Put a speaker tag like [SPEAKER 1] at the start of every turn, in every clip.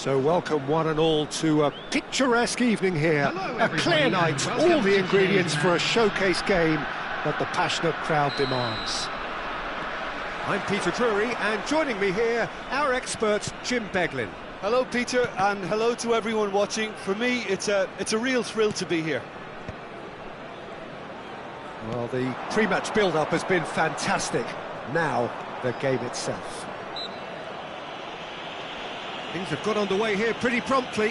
[SPEAKER 1] So welcome one and all to a picturesque evening here.
[SPEAKER 2] Hello,
[SPEAKER 1] a clear
[SPEAKER 2] everybody,
[SPEAKER 1] night,
[SPEAKER 2] and welcome
[SPEAKER 1] all the
[SPEAKER 2] to
[SPEAKER 1] ingredients
[SPEAKER 2] today's
[SPEAKER 1] for a
[SPEAKER 2] match.
[SPEAKER 1] showcase game that the passionate crowd demands. I'm Peter Drury, and joining me here, our expert Jim Beglin.
[SPEAKER 3] Hello, Peter, and hello to everyone watching. For me, it's a real thrill to be here.
[SPEAKER 1] Well, the pre-match build-up has been fantastic. Now, the game itself. Things have got underway here pretty promptly.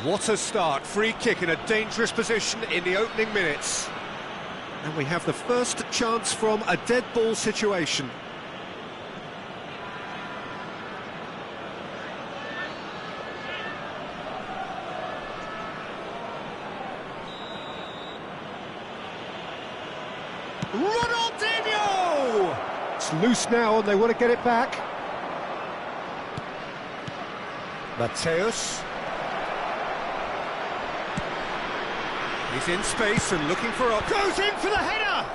[SPEAKER 1] What a start, free kick in a dangerous position in the opening minutes. And we have the first chance from a dead ball situation. Ronaldinho! It's loose now and they want to get it back. Mateus. He's in space and looking for a... Goes in for the header!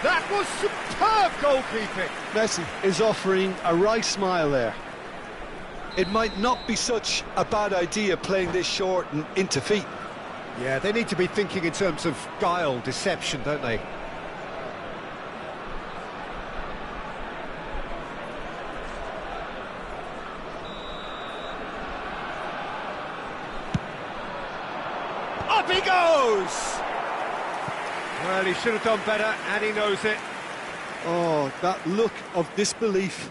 [SPEAKER 1] That was superb goalkeeping!
[SPEAKER 3] Messi is offering a right smile there. It might not be such a bad idea playing this short and into feet.
[SPEAKER 1] Yeah, they need to be thinking in terms of guile, deception, don't they? Up he goes! Well, he should have done better, and he knows it.
[SPEAKER 3] Oh, that look of disbelief.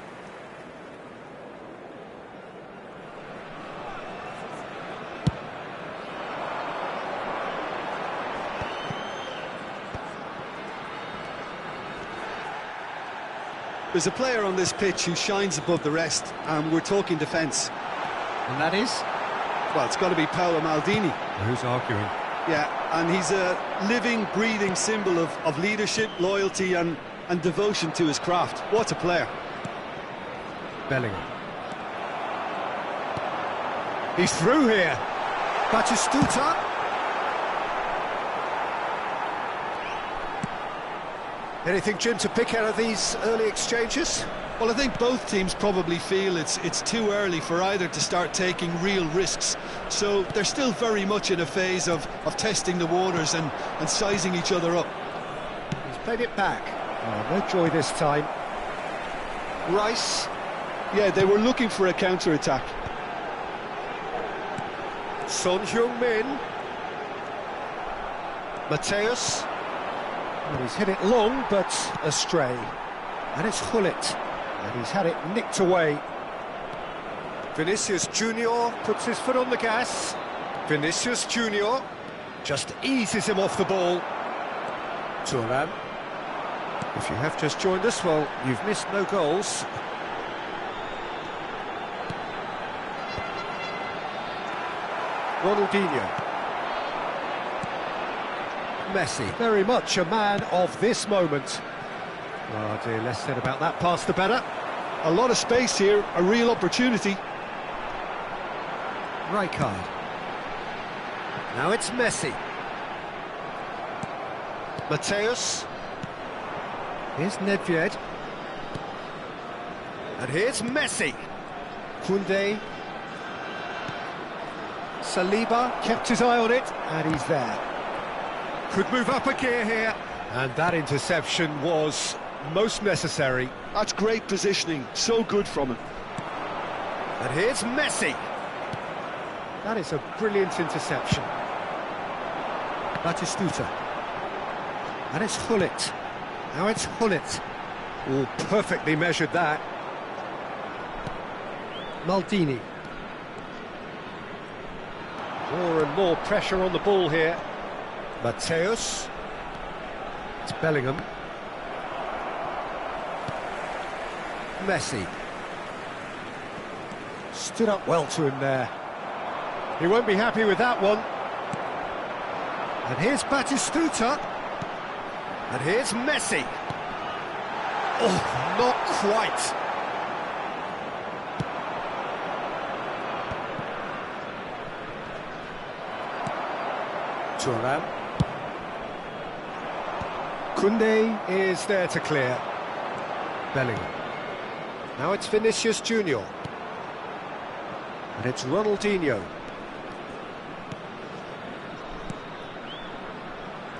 [SPEAKER 3] There's a player on this pitch who shines above the rest, and we're talking defence.
[SPEAKER 1] And that is?
[SPEAKER 3] Well, it's got to be Paolo Maldini.
[SPEAKER 1] Who's arguing?
[SPEAKER 3] Yeah, and he's a living, breathing symbol of leadership, loyalty and devotion to his craft. What a player.
[SPEAKER 1] Bellingham. He's through here. Batistuta. Anything, Jim, to pick out of these early exchanges?
[SPEAKER 3] Well, I think both teams probably feel it's too early for either to start taking real risks. So they're still very much in a phase of testing the waters and sizing each other up.
[SPEAKER 1] He's played it back. Oh, no joy this time. Rice.
[SPEAKER 3] Yeah, they were looking for a counter-attack.
[SPEAKER 1] Son Heung-min. Mateus. Well, he's hit it long, but astray. And it's Gullit. And he's had it nicked away. Vinicius Junior puts his foot on the gas. Vinicius Junior just eases him off the ball. Thuram. If you have just joined us, well, you've missed no goals. Ronaldinho. Messi, very much a man of this moment. Oh dear, less said about that pass the better.
[SPEAKER 3] A lot of space here, a real opportunity.
[SPEAKER 1] Rijkaard. Now it's Messi. Mateus. Here's Nedved. And here's Messi. Koundé. Saliba kept his eye on it, and he's there. Could move up a gear here. And that interception was most necessary.
[SPEAKER 3] That's great positioning, so good from him.
[SPEAKER 1] And here's Messi. That is a brilliant interception. Batistuta. And it's Gullit. Now it's Gullit. Oh, perfectly measured that. Maldini. More and more pressure on the ball here. Mateus. It's Bellingham. Messi. Stood up well to him there. He won't be happy with that one. And here's Batistuta. And here's Messi. Oh, not quite. Thuram. Koundé is there to clear. Bellingham. Now it's Vinicius Junior. And it's Ronaldinho.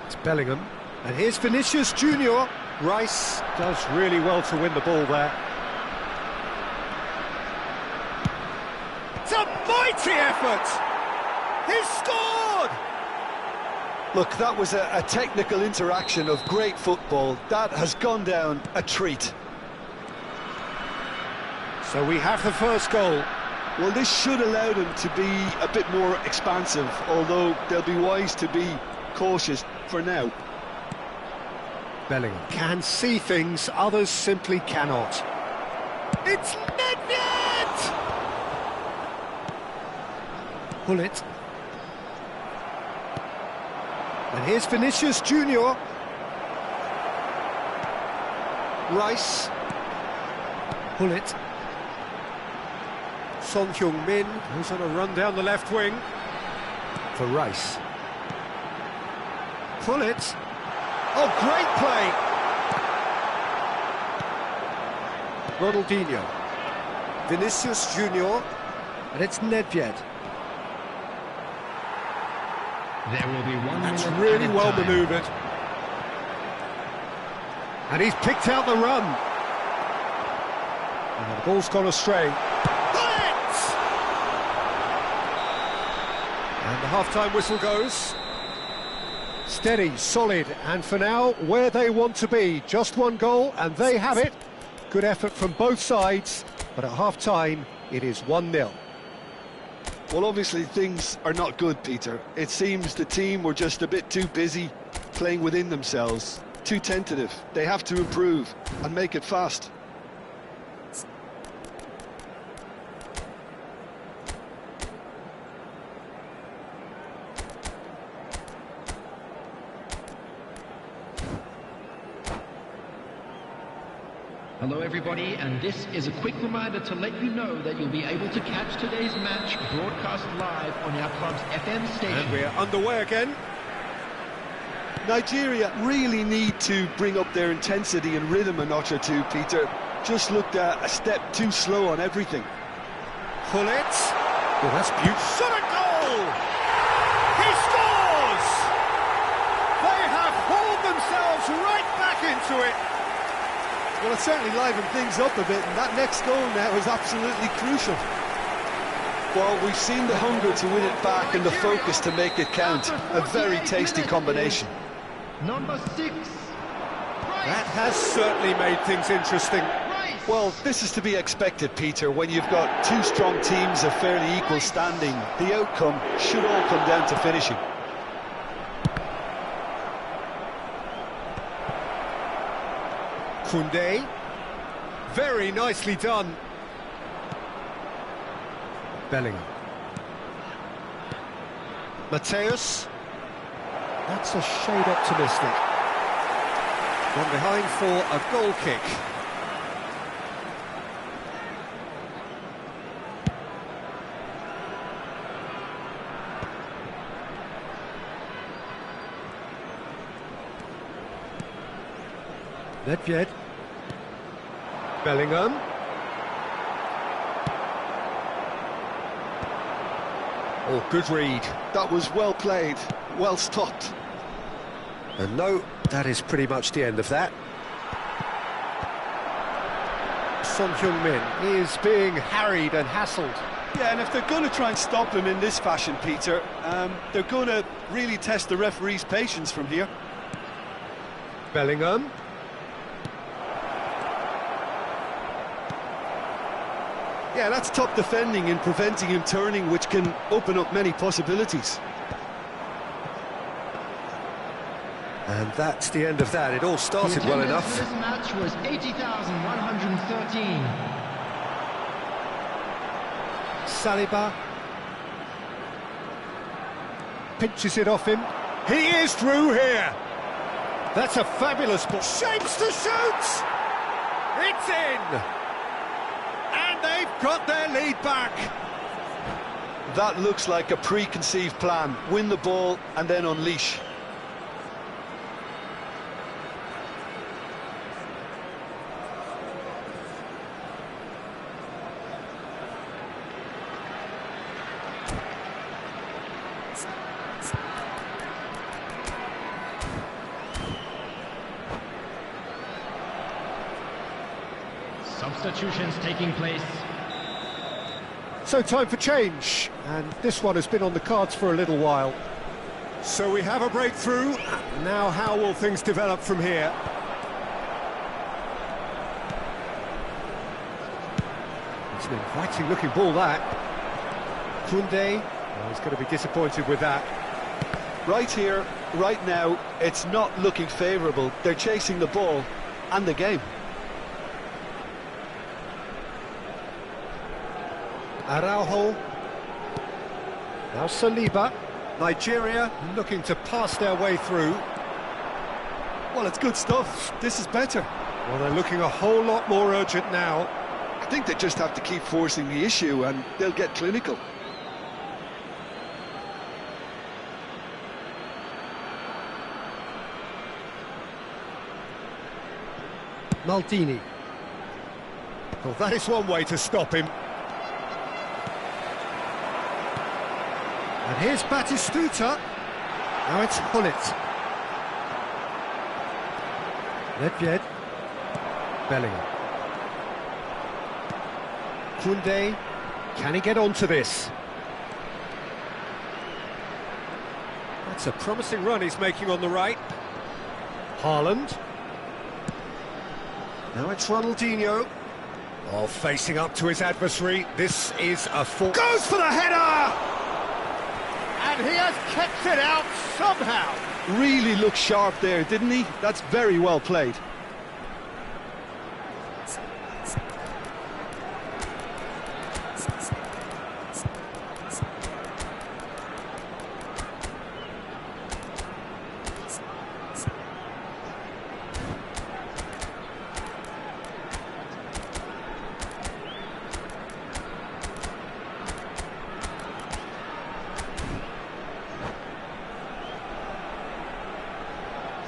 [SPEAKER 1] It's Bellingham. And here's Vinicius Junior. Rice does really well to win the ball there. It's a mighty effort! He's scored!
[SPEAKER 3] Look, that was a technical interaction of great football. That has gone down a treat.
[SPEAKER 1] So we have the first goal.
[SPEAKER 3] Well, this should allow them to be a bit more expansive, although they'll be wise to be cautious for now.
[SPEAKER 1] Bellingham can see things others simply cannot. It's Nedved! Pull it. And here's Vinicius Junior. Rice. Pull it. Son Heung-min, who's on a run down the left wing. For Rice. Pull it. Oh, great play! Ronaldinho. Vinicius Junior. And it's Nedved.
[SPEAKER 2] There will be 1
[SPEAKER 1] That's
[SPEAKER 2] minute
[SPEAKER 1] really
[SPEAKER 2] added
[SPEAKER 1] well
[SPEAKER 2] time.
[SPEAKER 1] manoeuvred. And he's picked out the run. And the ball's gone astray. Bullet! And the half-time whistle goes. Steady, solid, and for now, where they want to be. Just one goal, and they have it. Good effort from both sides, but at half-time, it is 1-0.
[SPEAKER 3] Well, obviously things are not good, Peter. It seems the team were just a bit too busy playing within themselves, too tentative. They have to improve and make it fast.
[SPEAKER 2] Hello everybody, and this is a quick reminder to let you know that you'll be able to catch today's match broadcast live on our club's FM station.
[SPEAKER 1] And we're underway again.
[SPEAKER 3] Nigeria really need to bring up their intensity and rhythm a notch or two, Peter. Just looked a step too slow on everything.
[SPEAKER 1] Pull it. Oh, that's beautiful. Shot a goal! He scores! They have hauled themselves right back into it.
[SPEAKER 3] Well, it certainly livened things up a bit, and that next goal now is absolutely crucial. Well, we've seen the hunger to win it back and the focus to make it count. A very tasty combination.
[SPEAKER 2] Number 6.
[SPEAKER 1] That has certainly made things interesting.
[SPEAKER 3] Well, this is to be expected, Peter. When you've got two strong teams of fairly equal standing, the outcome should all come down to finishing.
[SPEAKER 1] Koundé. Very nicely done. Bellingham. Mateus. That's a shade optimistic. Gone behind for a goal kick. Nedved. Bellingham. Oh, good read.
[SPEAKER 3] That was well played, well stopped.
[SPEAKER 1] And no, that is pretty much the end of that. Son Heung-min is being harried and hassled.
[SPEAKER 3] Yeah, and if they're going to try and stop him in this fashion, Peter, they're going to really test the referee's patience from here.
[SPEAKER 1] Bellingham.
[SPEAKER 3] Yeah, that's top defending and preventing him turning, which can open up many possibilities.
[SPEAKER 1] And that's the end of that. It all started well enough.
[SPEAKER 2] This match was 80,113.
[SPEAKER 1] Saliba pinches it off him. He is through here. That's a fabulous ball. Shapes to shoot. It's in. And they've got their lead back.
[SPEAKER 3] That looks like a preconceived plan. Win the ball and then unleash.
[SPEAKER 2] Substitutions taking place.
[SPEAKER 1] So time for change, and this one has been on the cards for a little while. So we have a breakthrough. Now how will things develop from here? It's an inviting looking ball, that. Koundé, oh, he's going to be disappointed with that.
[SPEAKER 3] Right here, right now, it's not looking favourable. They're chasing the ball and the game.
[SPEAKER 1] Araujo. Now Saliba. Nigeria looking to pass their way through.
[SPEAKER 3] Well, it's good stuff. This is better.
[SPEAKER 1] Well, they're looking a whole lot more urgent now.
[SPEAKER 3] I think they just have to keep forcing the issue and they'll get clinical.
[SPEAKER 1] Maldini. Well, that is one way to stop him. And here's Batistuta. Now it's Hullet. Nedved. Bellingham. Koundé. Can he get onto this? That's a promising run he's making on the right. Haaland. Now it's Ronaldinho. Oh, facing up to his adversary. This is a full... Goes for the header! And he has kept it out somehow.
[SPEAKER 3] Really looked sharp there, didn't he? That's very well played.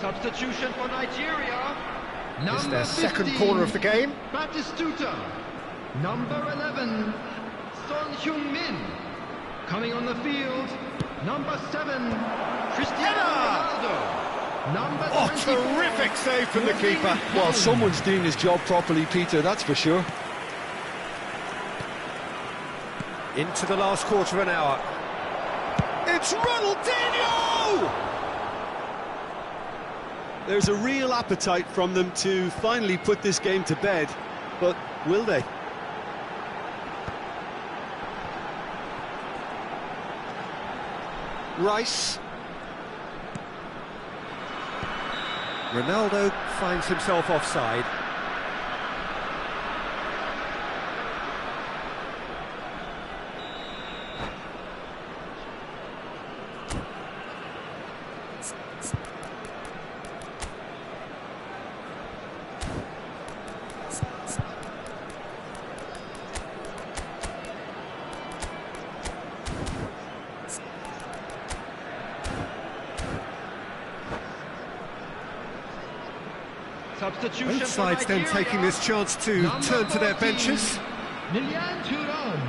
[SPEAKER 2] Substitution for Nigeria.
[SPEAKER 1] It's their second corner of the game.
[SPEAKER 2] Batistuta. Number 11, Son Heung-min. Coming on the field, number 7, Cristiano Ronaldo. Number 24,
[SPEAKER 1] terrific save from the keeper.
[SPEAKER 3] Well, someone's doing his job properly, Peter, that's for sure.
[SPEAKER 1] Into the last quarter of an hour. It's Ronaldinho!
[SPEAKER 3] There's a real appetite from them to finally put this game to bed, but will they?
[SPEAKER 1] Rice. Ronaldo finds himself offside.
[SPEAKER 2] Substitution
[SPEAKER 1] Both sides then taking this chance to turn to their benches.
[SPEAKER 2] Lilian Thuram.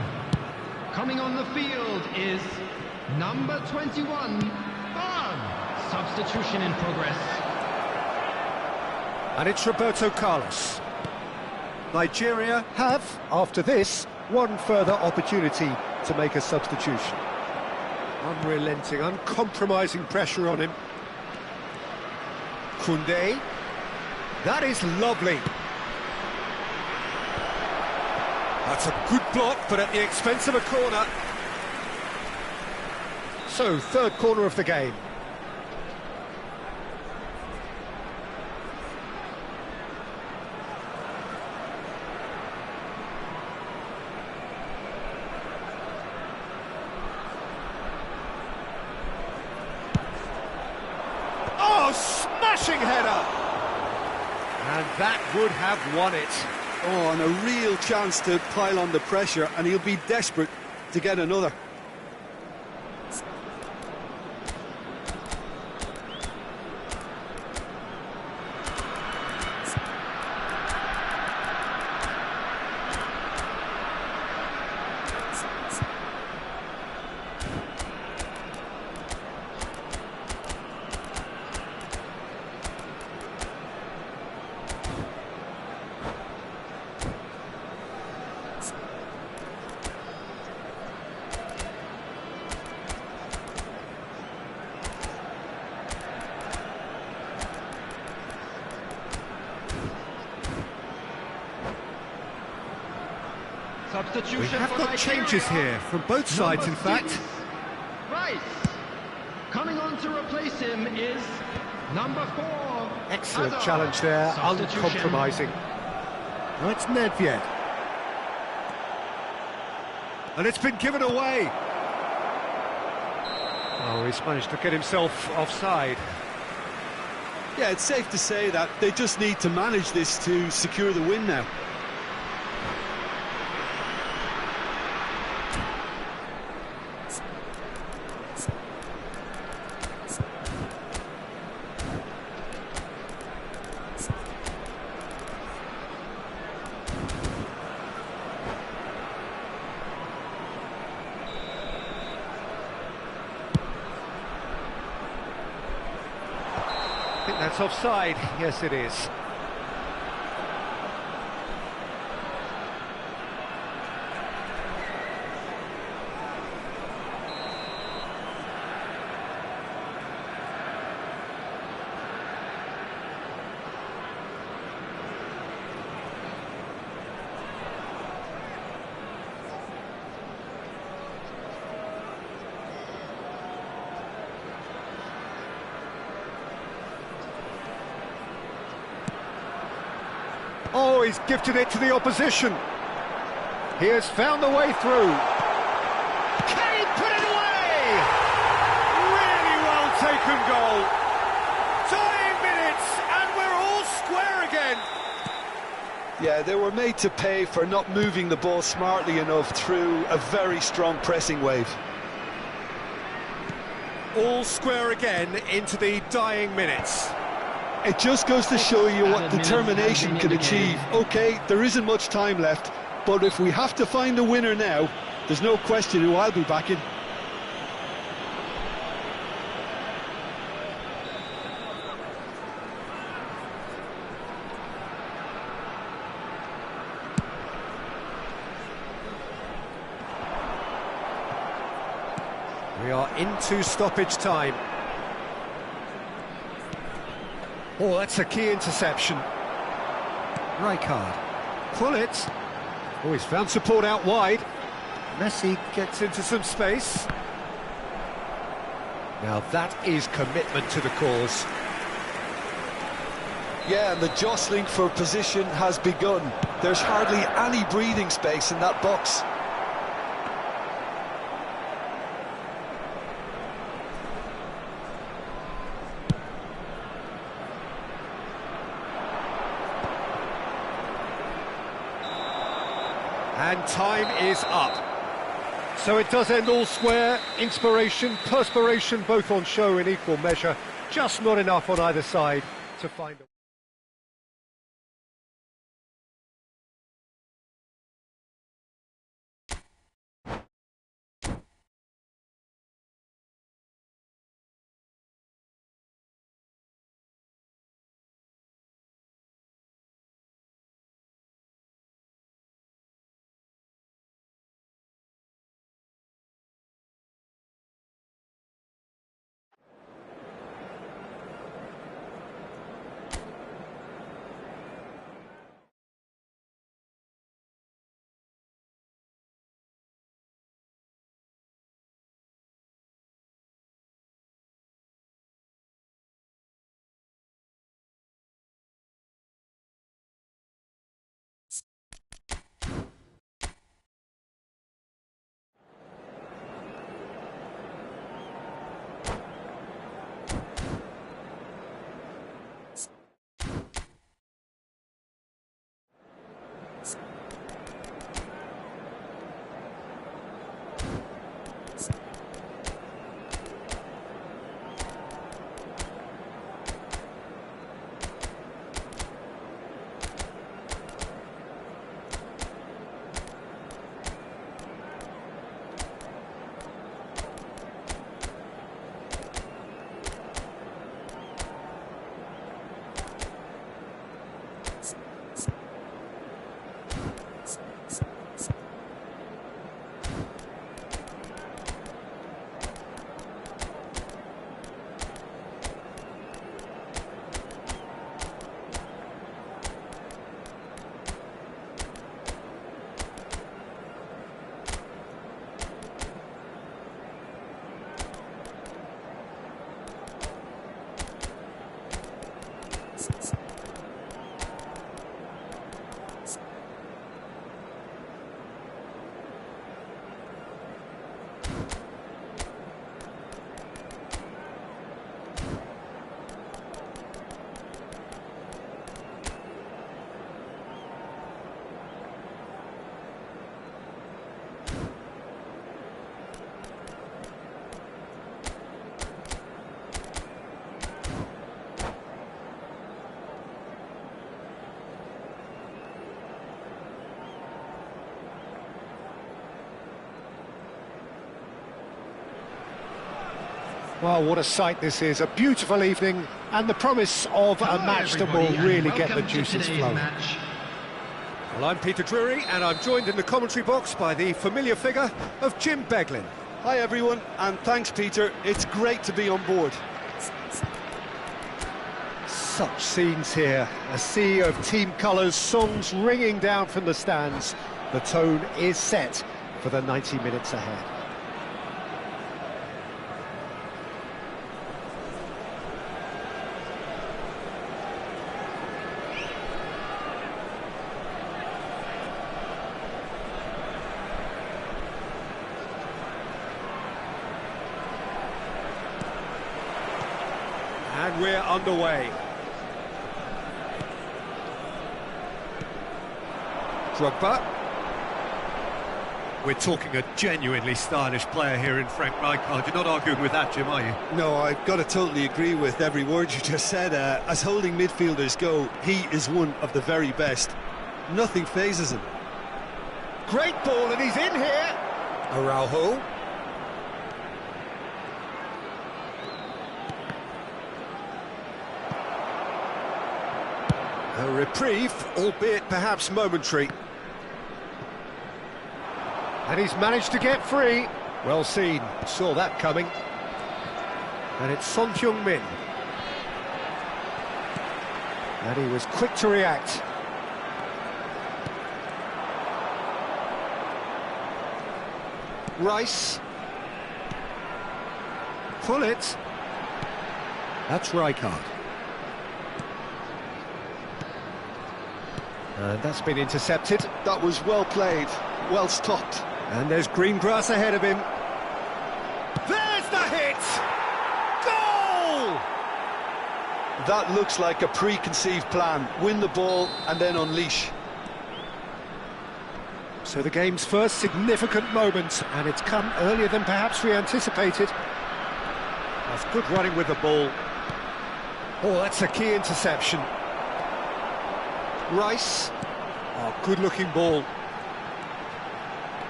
[SPEAKER 2] Coming on the field is number 21, Ban. Substitution in progress.
[SPEAKER 1] And it's Roberto Carlos. Nigeria have, after this, one further opportunity to make a substitution. Unrelenting, uncompromising pressure on him. Koundé. That is lovely. That's a good block, but at the expense of a corner. So, third corner of the game. Oh, smashing header! And that would have won it.
[SPEAKER 3] Oh, and a real chance to pile on the pressure, and he'll be desperate to get another.
[SPEAKER 2] substitution.
[SPEAKER 1] We have
[SPEAKER 2] for
[SPEAKER 1] got changes
[SPEAKER 2] Nigeria.
[SPEAKER 1] here from both sides, in
[SPEAKER 2] Number 6,
[SPEAKER 1] fact.
[SPEAKER 2] Rice. Coming on to replace him is number 4.
[SPEAKER 1] Excellent
[SPEAKER 2] Hazard.
[SPEAKER 1] challenge there,
[SPEAKER 2] Substitution.
[SPEAKER 1] uncompromising. Now it's Nedved. And it's been given away. Oh, he's managed to get himself offside.
[SPEAKER 3] Yeah, it's safe to say that they just need to manage this to secure the win now.
[SPEAKER 1] I think that's offside. Yes, it is. Oh, he's gifted it to the opposition. He has found the way through. Can he put it away? Really well taken goal. Dying minutes, and we're all square again.
[SPEAKER 3] Yeah, they were made to pay for not moving the ball smartly enough through a very strong pressing wave.
[SPEAKER 1] All square again into the dying minutes.
[SPEAKER 3] It just goes to show you what determination can achieve. Okay, there isn't much time left, but if we have to find a winner now, there's no question who I'll be backing.
[SPEAKER 1] We are into stoppage time. Oh, that's a key interception. Rijkaard. Gullit. Oh, he's found support out wide. Messi gets into some space. Now that is commitment to the cause.
[SPEAKER 3] Yeah, and the jostling for position has begun. There's hardly any breathing space in that box.
[SPEAKER 1] And time is up. So it does end all square. Inspiration, perspiration, both on show in equal measure. Just not enough on either side to find a... Well, what a sight this is. A beautiful evening and the promise of a match that will really get the juices flowing. Well, I'm Peter Drury, and I'm joined in the commentary box by the familiar figure of Jim Beglin.
[SPEAKER 3] Hi everyone, and thanks Peter. It's great to be on board.
[SPEAKER 1] Such scenes here. A sea of team colours, songs ringing down from the stands. The tone is set for the 90 minutes ahead. And we're underway. Drogba. We're talking a genuinely stylish player here in Frank Rijkaard. You're not arguing with that, Jim, are you?
[SPEAKER 3] No, I've got to totally agree with every word you just said. As holding midfielders go, he is one of the very best. Nothing phases him.
[SPEAKER 1] Great ball, and he's in here. Araujo. A reprieve, albeit perhaps momentary. And he's managed to get free. Well seen, saw that coming. And it's Son Heung-min. And he was quick to react. Rice. Pull it. That's Rijkaard. And that's been intercepted.
[SPEAKER 3] That was well played, well stopped.
[SPEAKER 1] And there's green grass ahead of him. There's the hit! Goal!
[SPEAKER 3] That looks like a preconceived plan. Win the ball and then unleash.
[SPEAKER 1] So the game's first significant moment, and it's come earlier than perhaps we anticipated. That's good running with the ball. Oh, that's a key interception. Rice. Oh, good-looking ball.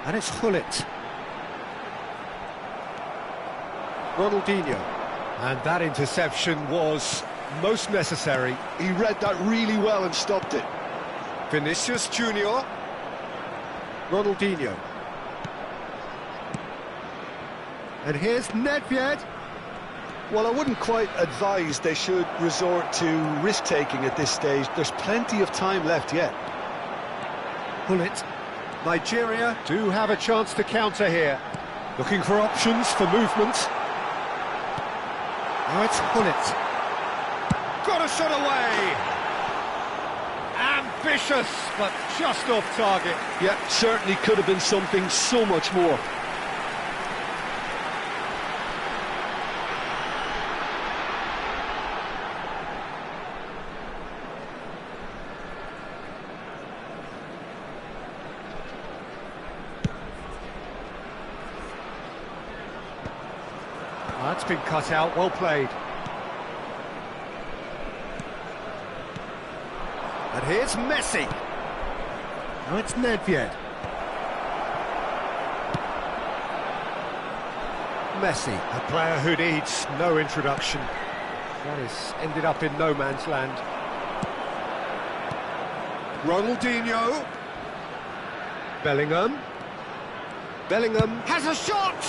[SPEAKER 1] And it's Gullit. Ronaldinho. And that interception was most necessary.
[SPEAKER 3] He read that really well and stopped it.
[SPEAKER 1] Vinicius Junior. Ronaldinho. And here's Nedved.
[SPEAKER 3] Well, I wouldn't quite advise they should resort to risk-taking at this stage. There's plenty of time left yet.
[SPEAKER 1] Gullit. Nigeria do have a chance to counter here. Looking for options for movement. Now it's Gullit. Got a shot away! Ambitious, but just off target.
[SPEAKER 3] Yeah, certainly could have been something so much more.
[SPEAKER 1] That's been cut out, well played. And here's Messi. Now it's Nedved. Messi, a player who needs no introduction. That has ended up in no man's land. Ronaldinho. Bellingham. Bellingham has a shot!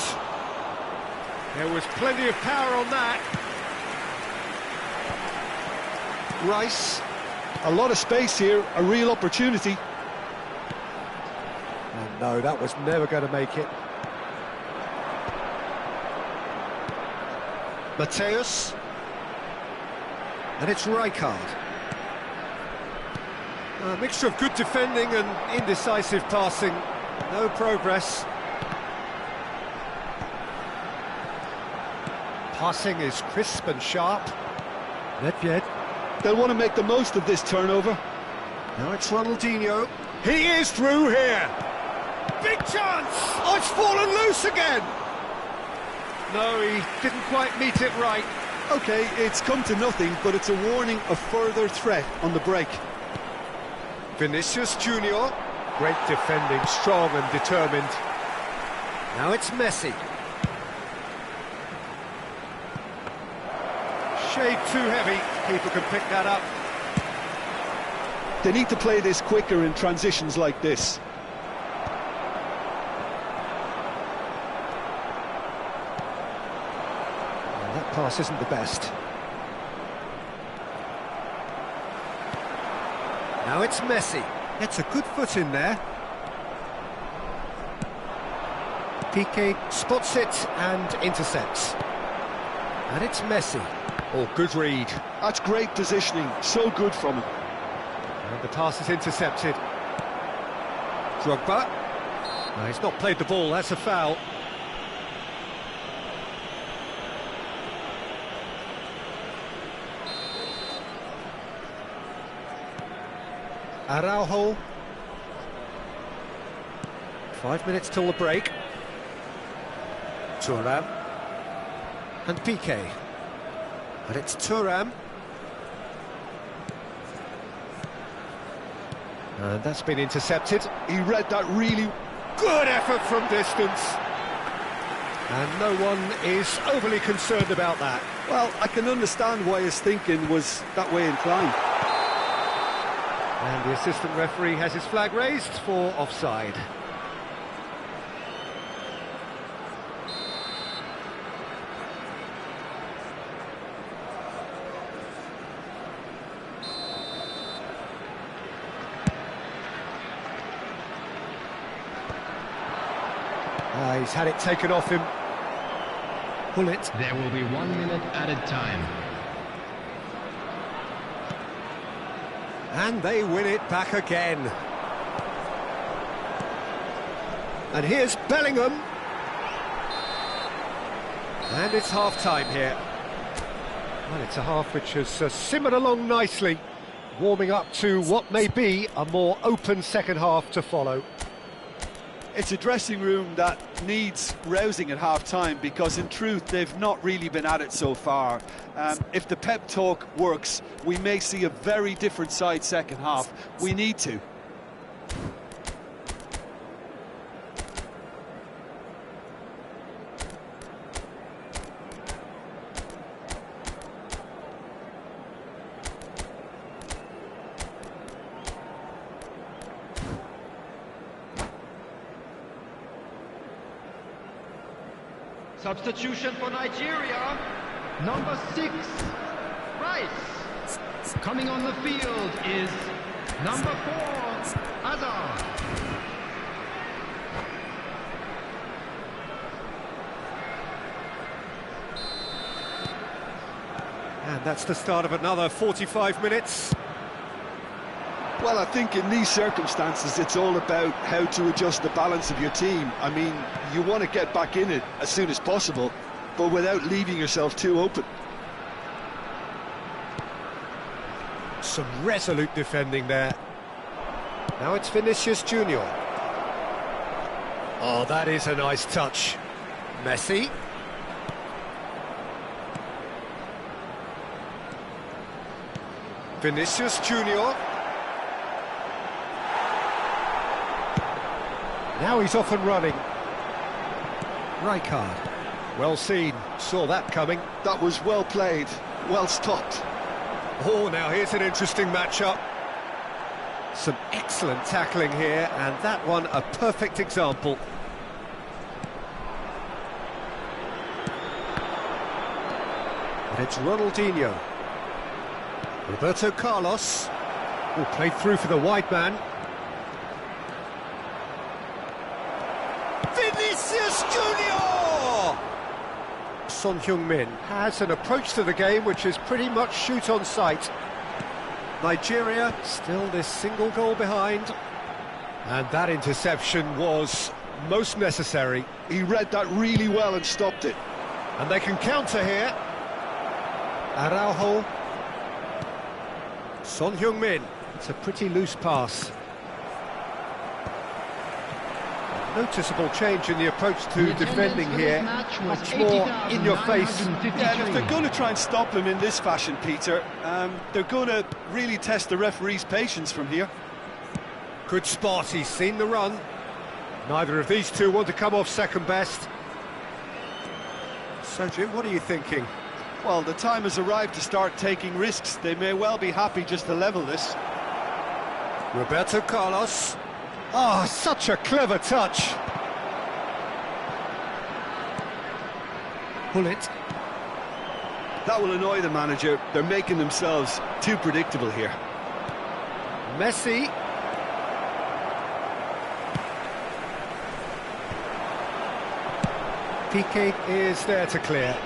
[SPEAKER 1] There was plenty of power on that. Rice.
[SPEAKER 3] A lot of space here, a real opportunity.
[SPEAKER 1] Oh no, that was never going to make it. Mateus. And it's Rijkaard. A mixture of good defending and indecisive passing. No progress. Passing is crisp and sharp. Nedved.
[SPEAKER 3] They'll want to make the most of this turnover.
[SPEAKER 1] Now it's Ronaldinho. He is through here. Big chance! Oh, it's fallen loose again! No, he didn't quite meet it right.
[SPEAKER 3] OK, it's come to nothing, but it's a warning of further threat on the break.
[SPEAKER 1] Vinicius Junior. Great defending, strong and determined. Now it's Messi. shade too heavy. Keeper can pick that up.
[SPEAKER 3] They need to play this quicker in transitions like this.
[SPEAKER 1] Well, that pass isn't the best. Now it's Messi. Gets a good foot in there. Piqué spots it and intercepts. And it's Messi. Oh, good read.
[SPEAKER 3] That's great positioning, so good from him.
[SPEAKER 1] And the pass is intercepted. Drogba. No, he's not played the ball, that's a foul. Araujo. 5 minutes till the break. Thuram. And Piqué. But it's Thuram. And that's been intercepted.
[SPEAKER 3] He read that really
[SPEAKER 1] Good effort from distance. And no one is overly concerned about that.
[SPEAKER 3] well. I can understand why his thinking was that way inclined.
[SPEAKER 1] And the assistant referee has his flag raised for offside. He's had it taken off him. Pull it.
[SPEAKER 2] There will be 1 minute added time.
[SPEAKER 1] And they win it back again. And here's Bellingham. And it's half-time here. Well, it's a half which has simmered along nicely, warming up to what may be a more open second half to follow.
[SPEAKER 3] It's a dressing room that needs rousing at half-time because, in truth, they've not really been at it so far. If the pep talk works, we may see a very different side second half. We need to.
[SPEAKER 2] Substitution for Nigeria, number 6, Rice. Coming on the field is number 4, Hazard.
[SPEAKER 1] And that's the start of another 45 minutes.
[SPEAKER 3] Well, I think in these circumstances, it's all about how to adjust the balance of your team. I mean, you want to get back in it as soon as possible, but without leaving yourself too open.
[SPEAKER 1] Some resolute defending there. Now it's Vinicius Junior. Oh, that is a nice touch. Messi. Vinicius Junior. Now he's off and running. Rijkaard. Well seen, saw that coming.
[SPEAKER 3] That was well played, well stopped.
[SPEAKER 1] Oh, now here's an interesting matchup. Some excellent tackling here, and that one a perfect example. And it's Ronaldinho. Roberto Carlos, who played through for the wide man. Vinicius Junior! Son Heung-min has an approach to the game which is pretty much shoot on sight. Nigeria still this single goal behind. And that interception was most necessary.
[SPEAKER 3] He read that really well and stopped it.
[SPEAKER 1] And they can counter here. Araujo. Son Heung-min. It's a pretty loose pass. Noticeable change in the approach to defending here. Much more in your face.
[SPEAKER 3] Yeah, and if they're going to try and stop him in this fashion, Peter, they're going to really test the referee's patience from here.
[SPEAKER 1] Good spot, he's seen the run. Neither of these two want to come off second best. So, Jim, what are you thinking?
[SPEAKER 3] Well, the time has arrived to start taking risks. They may well be happy just to level this.
[SPEAKER 1] Roberto Carlos. Oh, such a clever touch. Pull it.
[SPEAKER 3] That will annoy the manager. They're making themselves too predictable here.
[SPEAKER 1] Messi. Piqué is there to clear.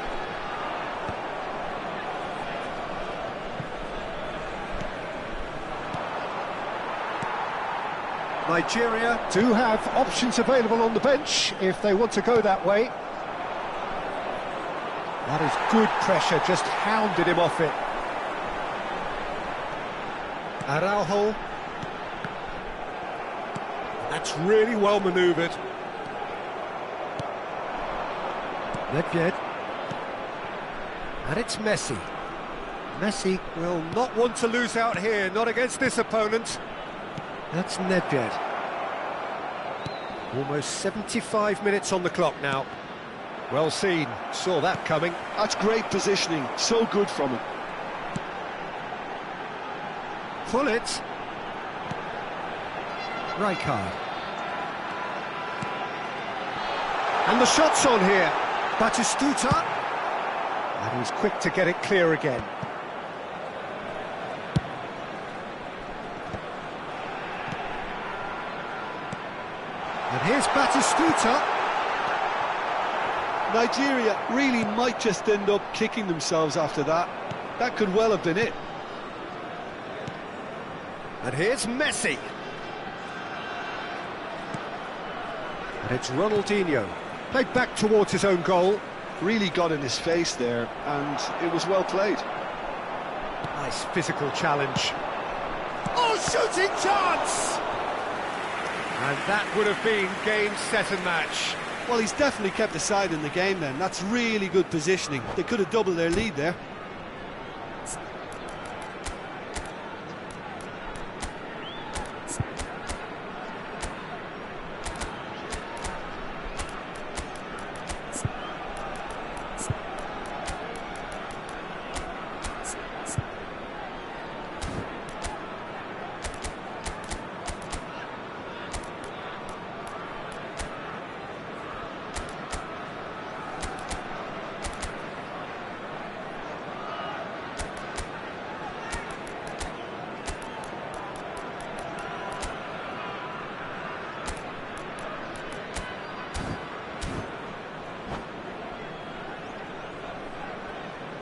[SPEAKER 1] Nigeria do have options available on the bench if they want to go that way. That is good pressure, just hounded him off it. Araujo. That's really well manoeuvred. Nedved. And it's Messi. Messi will not want to lose out here, not against this opponent. That's Nedved. Almost 75 minutes on the clock now. Well seen, saw that coming.
[SPEAKER 3] That's great positioning, so good from him.
[SPEAKER 1] Pull it. Rijkaard. And the shot's on here. Batistuta. And he's quick to get it clear again. And here's Batistuta.
[SPEAKER 3] Nigeria really might just end up kicking themselves after that. That could well have been it.
[SPEAKER 1] And here's Messi. And it's Ronaldinho. Played back towards his own goal.
[SPEAKER 3] Really got in his face there, and it was well played.
[SPEAKER 1] Nice physical challenge. Oh, shooting chance! And that would have been game, set and match.
[SPEAKER 3] Well, he's definitely kept the side in the game then. That's really good positioning. They could have doubled their lead there.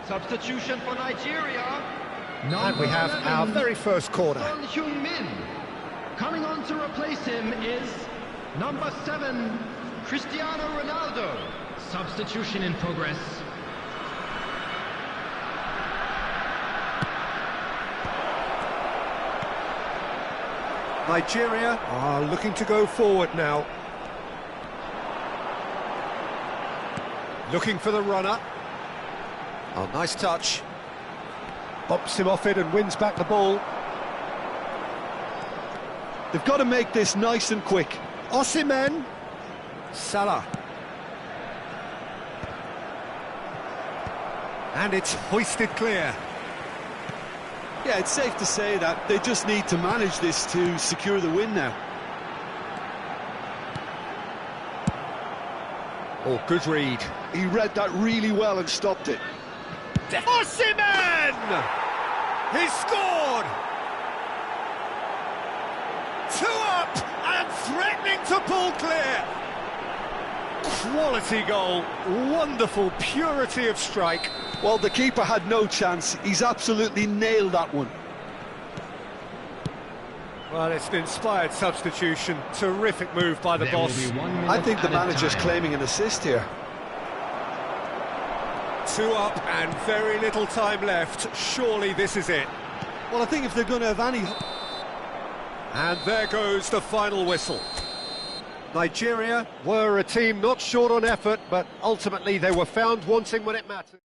[SPEAKER 2] Substitution for Nigeria.
[SPEAKER 1] And we have our very first corner.
[SPEAKER 2] Son Heung-min. Coming on to replace him is number 7, Cristiano Ronaldo. Substitution in progress.
[SPEAKER 1] Nigeria are looking to go forward now. Looking for the runner. Oh, nice touch. Bops him off it and wins back the ball.
[SPEAKER 3] They've got to make this nice and quick.
[SPEAKER 1] Osimhen. Salah. And it's hoisted clear.
[SPEAKER 3] Yeah, it's safe to say that they just need to manage this to secure the win now.
[SPEAKER 1] Oh, good read.
[SPEAKER 3] He read that really well and stopped it.
[SPEAKER 1] Osimhen! He scored! 2 up and threatening to pull clear. Quality goal, wonderful purity of strike.
[SPEAKER 3] Well, the keeper had no chance. He's absolutely nailed that one.
[SPEAKER 1] Well, it's an inspired substitution. Terrific move by the
[SPEAKER 2] There
[SPEAKER 1] boss.
[SPEAKER 2] will be 1 minute
[SPEAKER 3] I think the
[SPEAKER 2] added
[SPEAKER 3] manager's
[SPEAKER 2] time.
[SPEAKER 3] claiming an assist here.
[SPEAKER 1] 2 up and very little time left. Surely this is it.
[SPEAKER 3] Well, I think if they're going to have any...
[SPEAKER 1] And there goes the final whistle. Nigeria were a team not short on effort, but ultimately they were found wanting when it mattered.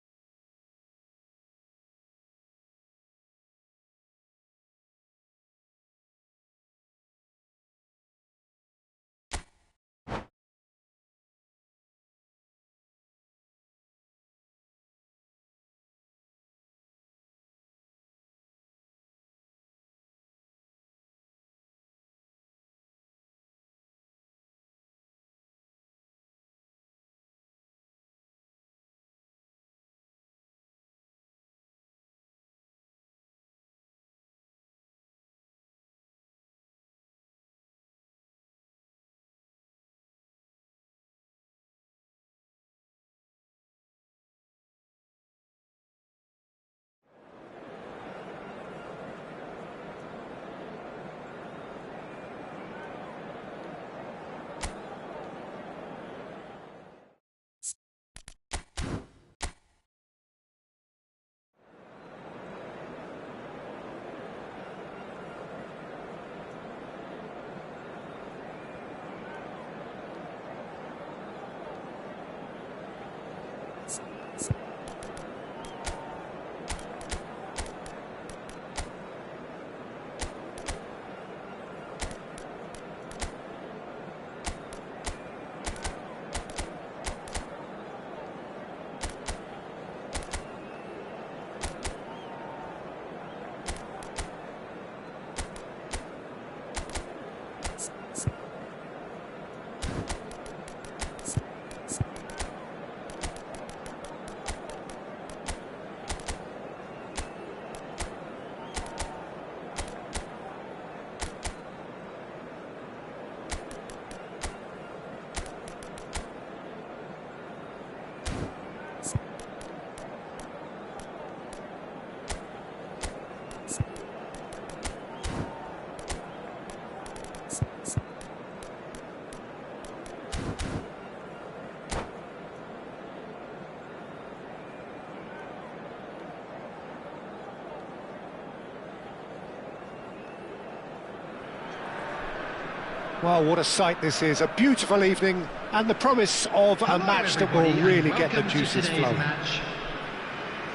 [SPEAKER 1] Well, what a sight this is. A beautiful evening and the promise of a match that will really get the juices flowing.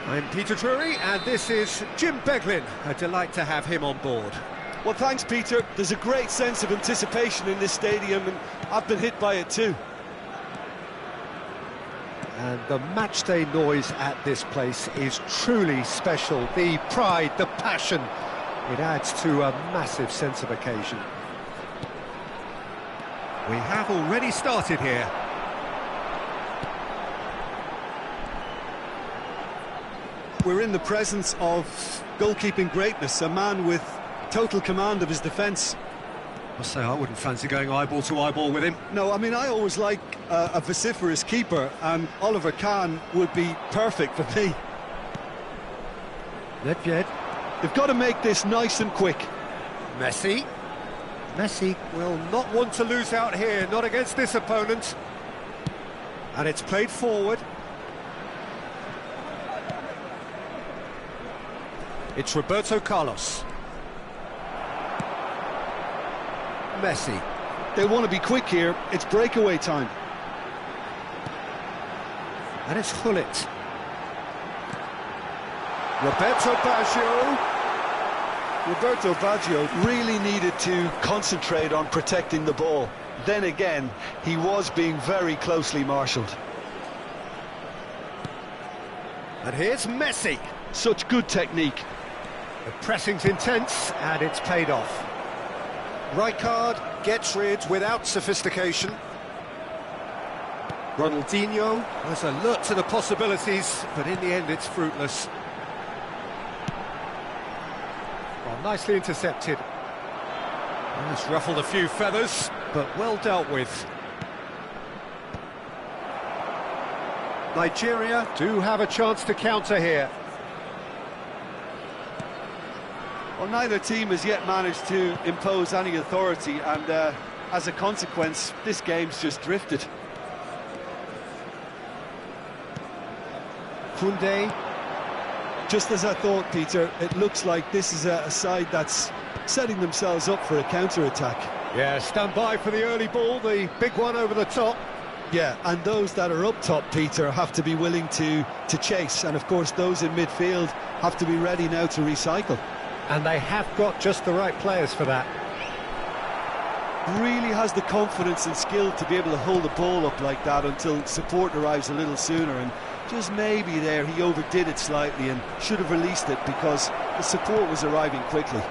[SPEAKER 1] I'm Peter Drury and this is Jim Beglin. A delight to have him on board.
[SPEAKER 3] Well, thanks, Peter. There's a great sense of anticipation in this stadium, and I've been hit by it too.
[SPEAKER 1] And the matchday noise at this place is truly special. The pride, the passion, it adds to a massive sense of occasion. We have already started here.
[SPEAKER 3] We're in the presence of goalkeeping greatness, a man with total command of his defence.
[SPEAKER 1] I must say, I wouldn't fancy going eyeball to eyeball with him.
[SPEAKER 3] No, I mean, I always like a vociferous keeper, and Oliver Kahn would be perfect for me.
[SPEAKER 1] Nedved.
[SPEAKER 3] They've got to make this nice and quick.
[SPEAKER 1] Messi. Messi will not want to lose out here, not against this opponent. And it's played forward. It's Roberto Carlos. Messi.
[SPEAKER 3] They want to be quick here. It's breakaway time.
[SPEAKER 1] And it's Gullit. Roberto Baggio.
[SPEAKER 3] Roberto Baggio really needed to concentrate on protecting the ball. Then again, he was being very closely marshalled.
[SPEAKER 1] And here's Messi.
[SPEAKER 3] Such good technique.
[SPEAKER 1] The pressing's intense, and it's paid off. Rijkaard gets rid without sophistication. Ronaldinho was alert to the possibilities, but in the end it's fruitless. Well, nicely intercepted. Well, it's ruffled a few feathers, but well dealt with. Nigeria do have a chance to counter here.
[SPEAKER 3] Well, neither team has yet managed to impose any authority, and as a consequence, this game's just drifted.
[SPEAKER 1] Koundé.
[SPEAKER 3] Just as I thought, Peter, it looks like this is a side that's setting themselves up for a counter-attack.
[SPEAKER 1] Yeah, stand by for the early ball, the big one over the top.
[SPEAKER 3] Yeah, and those that are up top, Peter, have to be willing to chase, and of course those in midfield have to be ready now to recycle.
[SPEAKER 1] And they have got just the right players for that.
[SPEAKER 3] Really has the confidence and skill to be able to hold the ball up like that until support arrives a little sooner, and just maybe there he overdid it slightly and should have released it because the support was arriving quickly.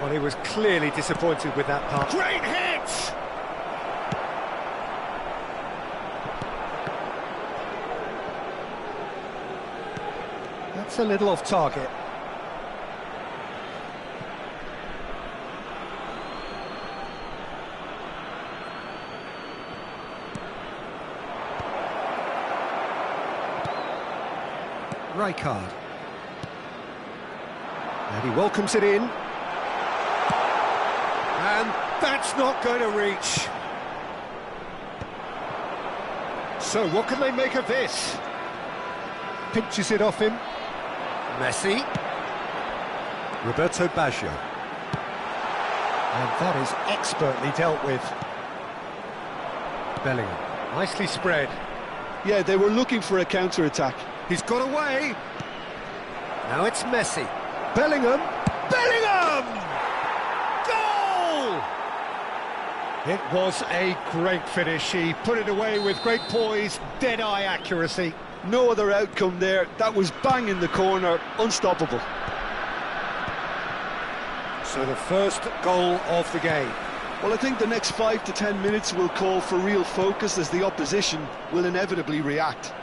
[SPEAKER 1] Well, he was clearly disappointed with that part. Great hit! That's a little off target. Rijkaard. And he welcomes it in. And that's not going to reach. So what can they make of this? Pinches it off him. Messi. Roberto Baggio. And that is expertly dealt with. Bellingham. Nicely spread.
[SPEAKER 3] Yeah, they were looking for a counter-attack.
[SPEAKER 1] He's got away. Now it's Messi. Bellingham. Bellingham! Goal! It was a great finish. He put it away with great poise, dead-eye accuracy.
[SPEAKER 3] No other outcome there. That was bang in the corner, unstoppable.
[SPEAKER 1] So the first goal of the game.
[SPEAKER 3] Well, I think the next 5 to 10 minutes will call for real focus as the opposition will inevitably react.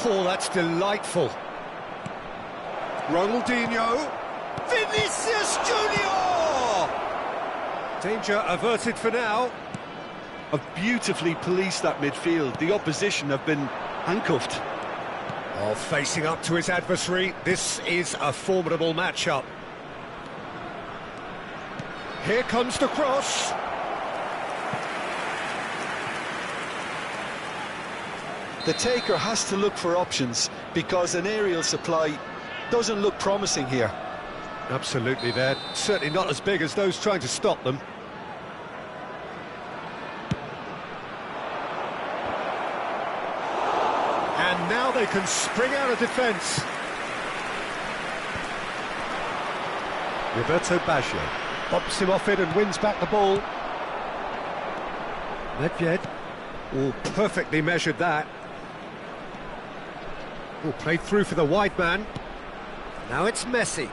[SPEAKER 1] Oh, that's delightful. Ronaldinho. Vinicius Junior! Danger averted for now.
[SPEAKER 3] Have beautifully policed that midfield. The opposition have been handcuffed.
[SPEAKER 1] Oh, facing up to his adversary, this is a formidable matchup. Here comes the cross.
[SPEAKER 3] The taker has to look for options because an aerial supply doesn't look promising here.
[SPEAKER 1] Absolutely, they're certainly not as big as those trying to stop them. And now they can spring out of defence. Roberto Baggio bumps him off it and wins back the ball. Nedved, perfectly measured that. Played through for the wide man. Now it's Messi.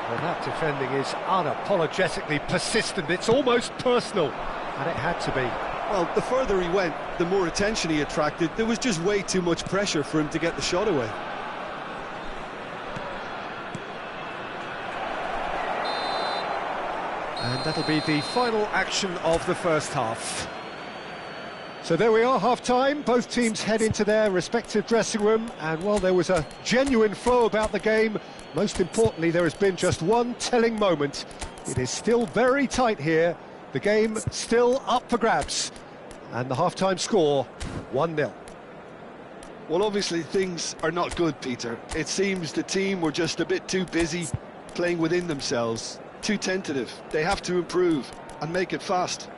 [SPEAKER 1] Well, that defending is unapologetically persistent. It's almost personal, and it had to be.
[SPEAKER 3] Well, the further he went, the more attention he attracted. There was just way too much pressure for him to get the shot away.
[SPEAKER 1] And that'll be the final action of the first half. So there we are, half-time. Both teams head into their respective dressing room, and while there was a genuine flow about the game, most importantly, there has been just one telling moment. It is still very tight here. The game still up for grabs. And the half-time score, 1-0.
[SPEAKER 3] Well, obviously things are not good, Peter. It seems the team were just a bit too busy playing within themselves, too tentative. They have to improve and make it fast.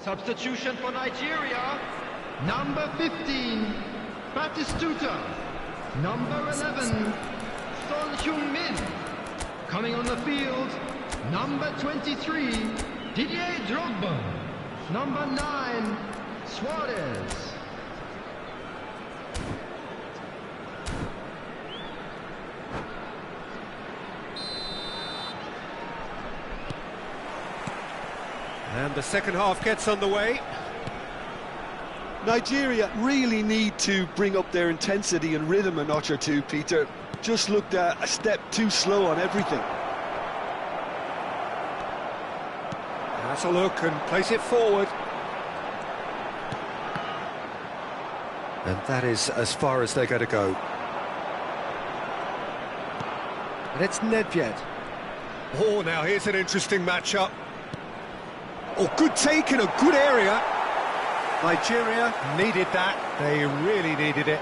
[SPEAKER 2] Substitution for Nigeria, number 15, Batistuta, number 11, Son Heung-min. Coming on the field, number 23, Didier Drogba, number 9, Suarez.
[SPEAKER 1] And the second half gets underway.
[SPEAKER 3] Nigeria really need to bring up their intensity and rhythm a notch or two, Peter. Just looked a step too slow on everything.
[SPEAKER 1] That's a look and place it forward. And that is as far as they're going to go. And it's Nedved. Oh, now here's an interesting matchup. Oh, good take in a good area. Nigeria needed that. They really needed it.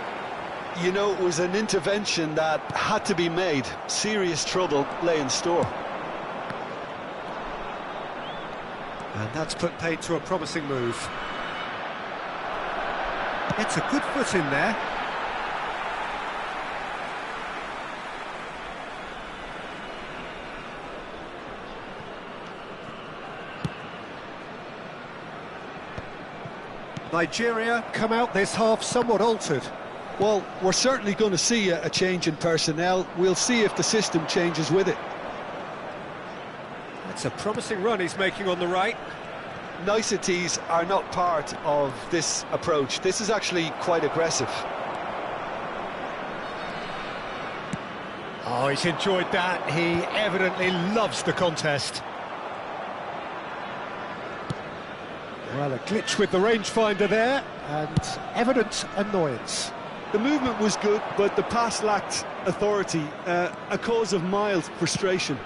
[SPEAKER 3] You know, it was an intervention that had to be made. Serious trouble lay in store.
[SPEAKER 1] And that's put paid to a promising move. It's a good foot in there. Nigeria come out this half somewhat altered.
[SPEAKER 3] Well, we're certainly going to see a change in personnel. We'll see if the system changes with it.
[SPEAKER 1] It's a promising run he's making on the right.
[SPEAKER 3] Niceties are not part of this approach. This is actually quite aggressive.
[SPEAKER 1] Oh, he's enjoyed that. He evidently loves the contest. Well, a glitch with the rangefinder there, and evident annoyance.
[SPEAKER 3] The movement was good, but the pass lacked authority, a cause of mild frustration.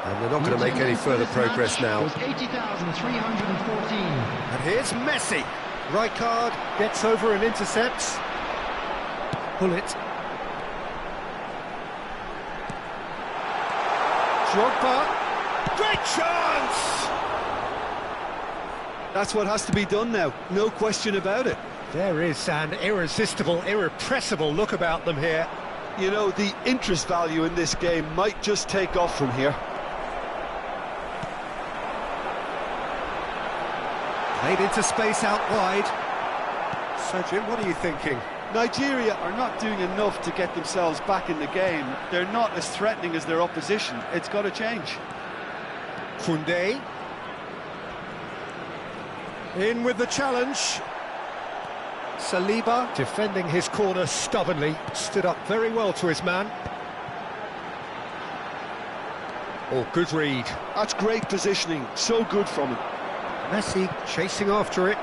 [SPEAKER 1] And they're not going to make any further progress now.
[SPEAKER 2] Was 80,314.
[SPEAKER 1] And here's Messi. Right card, gets over and intercepts. Bullet. Drogba. Great chance!
[SPEAKER 3] That's what has to be done now, no question about it.
[SPEAKER 1] There is an irresistible, irrepressible look about them here.
[SPEAKER 3] You know, the interest value in this game might just take off from here.
[SPEAKER 1] Played into space out wide. So, Jim, what are you thinking?
[SPEAKER 3] Nigeria are not doing enough to get themselves back in the game. They're not as threatening as their opposition. It's got to change.
[SPEAKER 1] Koundé. In with the challenge. Saliba defending his corner stubbornly, stood up very well to his man. Oh, good read.
[SPEAKER 3] That's great positioning, so good from him.
[SPEAKER 1] Messi chasing after it.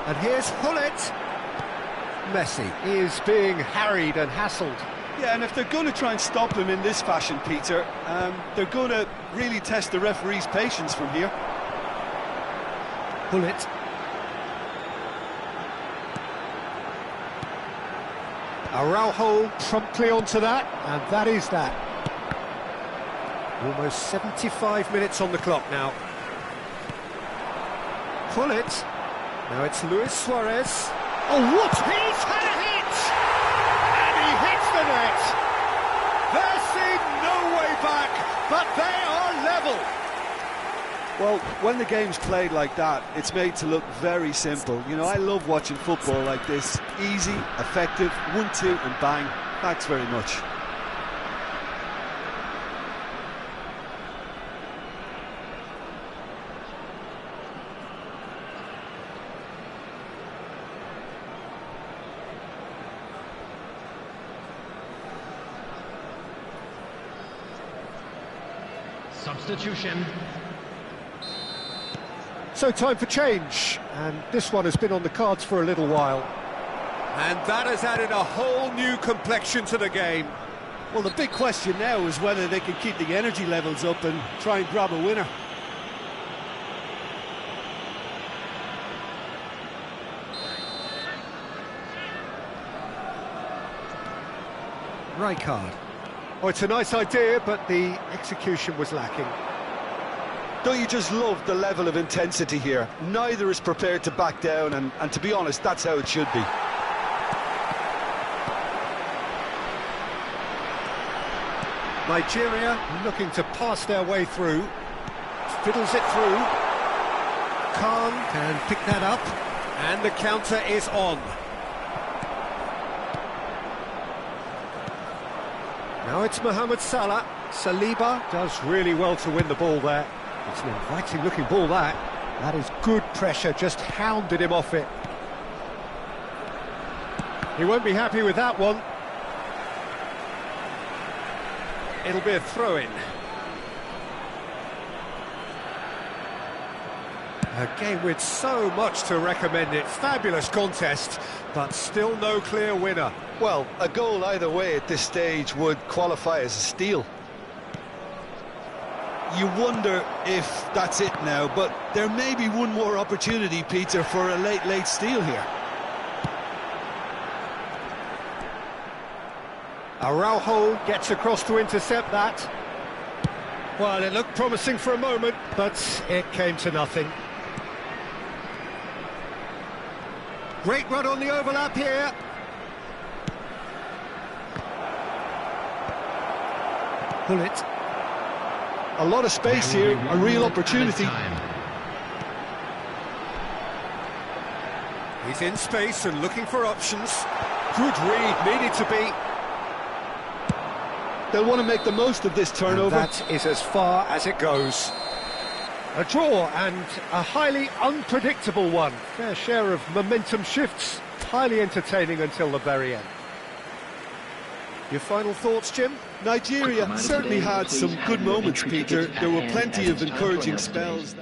[SPEAKER 1] And here's Hullet. Messi is being harried and hassled.
[SPEAKER 3] Yeah, and if they're going to try and stop him in this fashion, Peter, they're going to really test the referee's patience from here.
[SPEAKER 1] Hullet. Araujo promptly onto that, and that is that. Almost 75 minutes on the clock now. Hullet. Now it's Luis Suarez. Oh, what? He's had a hit! And he hits the net! There seemed no way back, but they are level!
[SPEAKER 3] Well, when the game's played like that, it's made to look very simple. You know, I love watching football like this. Easy, effective, 1-2 and bang. Thanks very much.
[SPEAKER 2] Substitution.
[SPEAKER 1] So time for change, and this one has been on the cards for a little while. And that has added a whole new complexion to the game.
[SPEAKER 3] Well, the big question now is whether they can keep the energy levels up and try and grab a winner.
[SPEAKER 1] Rijkaard. Oh, it's a nice idea, but the execution was lacking.
[SPEAKER 3] Don't you just love the level of intensity here? Neither is prepared to back down, and to be honest, that's how it should be.
[SPEAKER 1] Nigeria looking to pass their way through. Fiddles it through. Khan can pick that up. And the counter is on. Now it's Mohamed Salah. Saliba does really well to win the ball there. It's an inviting looking ball that. That is good pressure, just hounded him off it. He won't be happy with that one. It'll be a throw-in. A game with so much to recommend it. Fabulous contest, but still no clear winner.
[SPEAKER 3] Well, a goal either way at this stage would qualify as a steal. You wonder if that's it now, but there may be one more opportunity, Peter, for a late steal here.
[SPEAKER 1] Araujo gets across to intercept that. Well, it looked promising for a moment, but it came to nothing. Great run on the overlap here. Hullet.
[SPEAKER 3] A lot of space here, a real opportunity.
[SPEAKER 1] He's in space and looking for options. Good read, needed to be.
[SPEAKER 3] They'll want to make the most of this turnover.
[SPEAKER 1] And that is as far as it goes. A draw, and a highly unpredictable one. Fair share of momentum shifts, highly entertaining until the very end. Your final thoughts, Jim?
[SPEAKER 3] Nigeria certainly had some good moments, Peter. There were plenty of encouraging spells.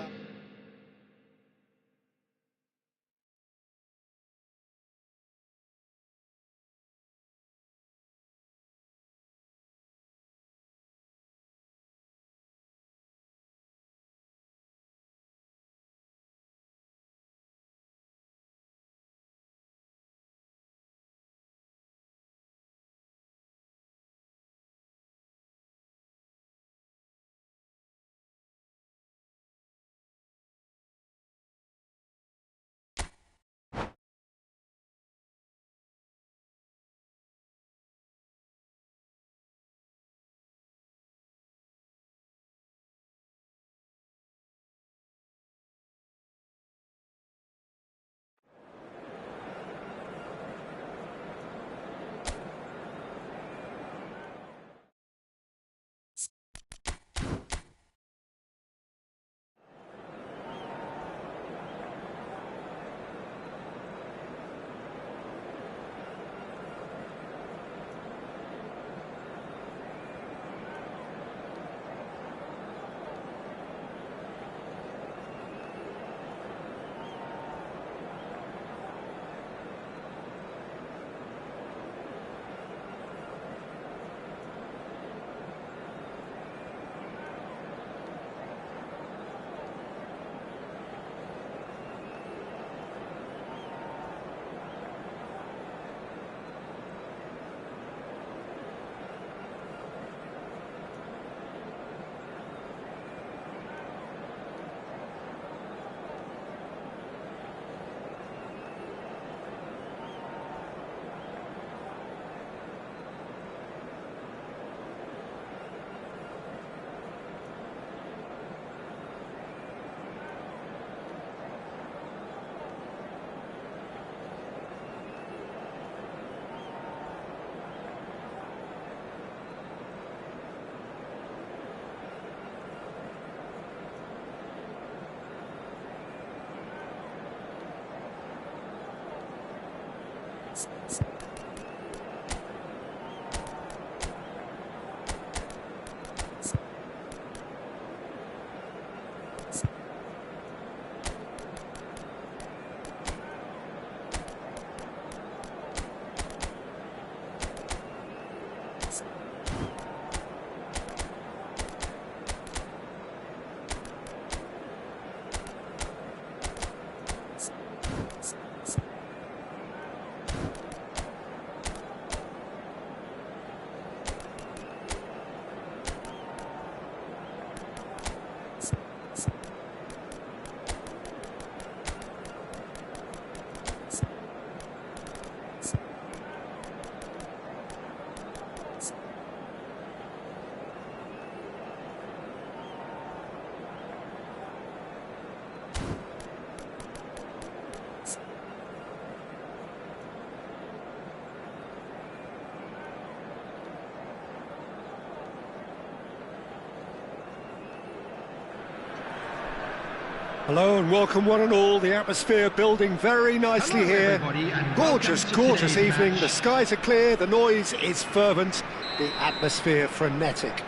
[SPEAKER 1] Hello and welcome one and all. The atmosphere building very nicely
[SPEAKER 2] Hello,
[SPEAKER 1] here.
[SPEAKER 2] everybody, and
[SPEAKER 1] Gorgeous,
[SPEAKER 2] welcome to
[SPEAKER 1] gorgeous
[SPEAKER 2] today's
[SPEAKER 1] evening.
[SPEAKER 2] match.
[SPEAKER 1] The skies are clear, the noise is fervent, the atmosphere frenetic.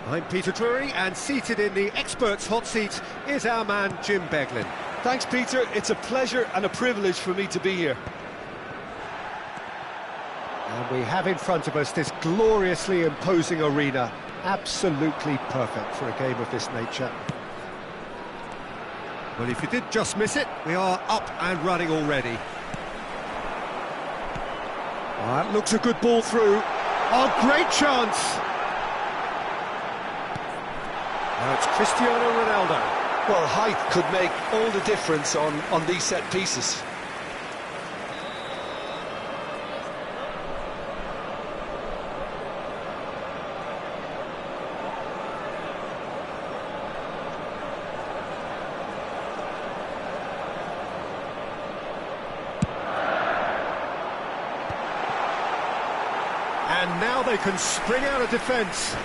[SPEAKER 1] I'm Peter Drury, and seated in the experts' hot seat is our man Jim Beglin.
[SPEAKER 3] Thanks, Peter. It's a pleasure and a privilege for me to be here.
[SPEAKER 1] And we have in front of us this gloriously imposing arena, absolutely perfect for a game of this nature. Well, if you did just miss it, we are up and running already. That looks a good ball through. Oh, great chance! Now it's Cristiano Ronaldo.
[SPEAKER 3] Well, height could make all the difference on these set pieces.
[SPEAKER 1] And now they can spring out of defence.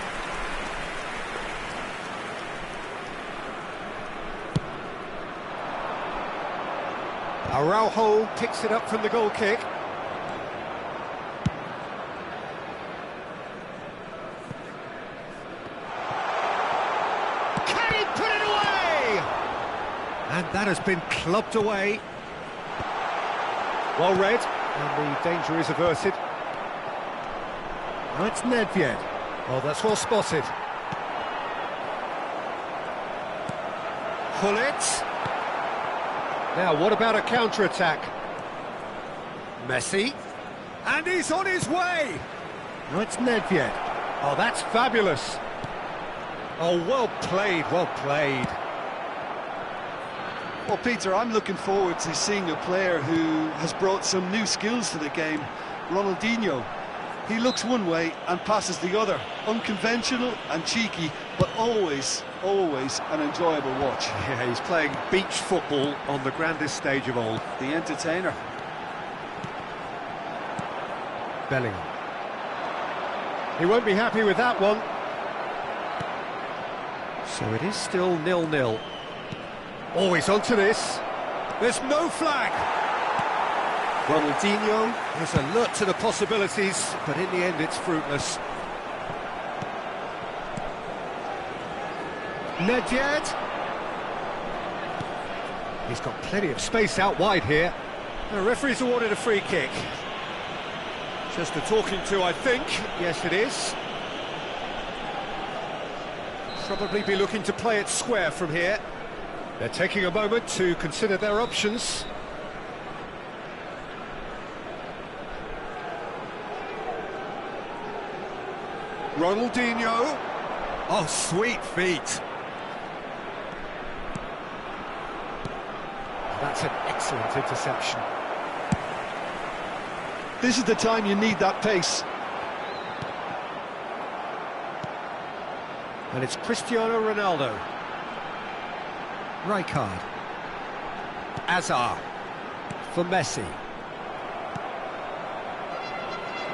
[SPEAKER 1] Araujo picks it up from the goal kick. Can he put it away? And that has been clubbed away. Well read, and the danger is averted. Now it's Nedved. Oh, that's well spotted. Gullit. Now, what about a counter-attack? Messi. And he's on his way! Now it's Nedved. Oh, that's fabulous. Oh, well played, well played.
[SPEAKER 3] Well, Peter, I'm looking forward to seeing a player who has brought some new skills to the game, Ronaldinho. He looks one way and passes the other. Unconventional and cheeky, but always, always an enjoyable watch.
[SPEAKER 1] Yeah, he's playing beach football on the grandest stage of all.
[SPEAKER 3] The entertainer.
[SPEAKER 1] Bellingham. He won't be happy with that one. So it is still 0-0. Always onto this. There's no flag. Ronaldinho is alert to the possibilities, but in the end it's fruitless. Nedved. He's got plenty of space out wide here. The referee's awarded a free kick. Just a talking to, I think. Yes, it is. Probably be looking to play it square from here. They're taking a moment to consider their options. Ronaldinho. Oh, sweet feet. That's an excellent interception.
[SPEAKER 3] This is the time you need that pace.
[SPEAKER 1] And it's Cristiano Ronaldo. Rijkaard. Hazard. For Messi.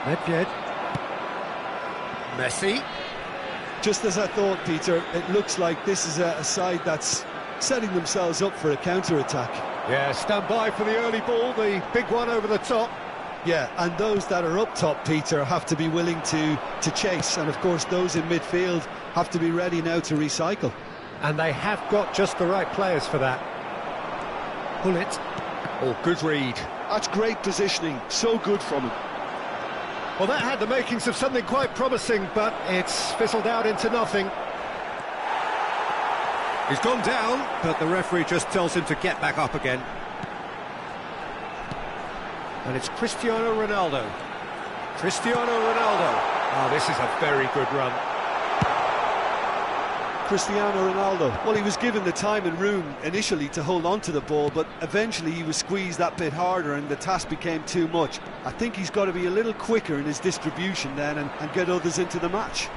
[SPEAKER 1] Nedved. Messi.
[SPEAKER 3] Just as I thought, Peter, it looks like this is a side that's setting themselves up for a counter-attack.
[SPEAKER 1] Yeah, stand by for the early ball, the big one over the top.
[SPEAKER 3] Yeah, and those that are up top, Peter, have to be willing to chase. And, of course, those in midfield have to be ready now to recycle.
[SPEAKER 1] And they have got just the right players for that. Gullit. Oh, good read.
[SPEAKER 3] That's great positioning. So good from him.
[SPEAKER 1] Well, that had the makings of something quite promising, but it's fizzled out into nothing. He's gone down, but the referee just tells him to get back up again. And it's Cristiano Ronaldo. Cristiano Ronaldo. Oh, this is a very good run.
[SPEAKER 3] Cristiano Ronaldo. Well, he was given the time and room initially to hold on to the ball, but eventually he was squeezed that bit harder and the task became too much. I think he's got to be a little quicker in his distribution then and get others into the match.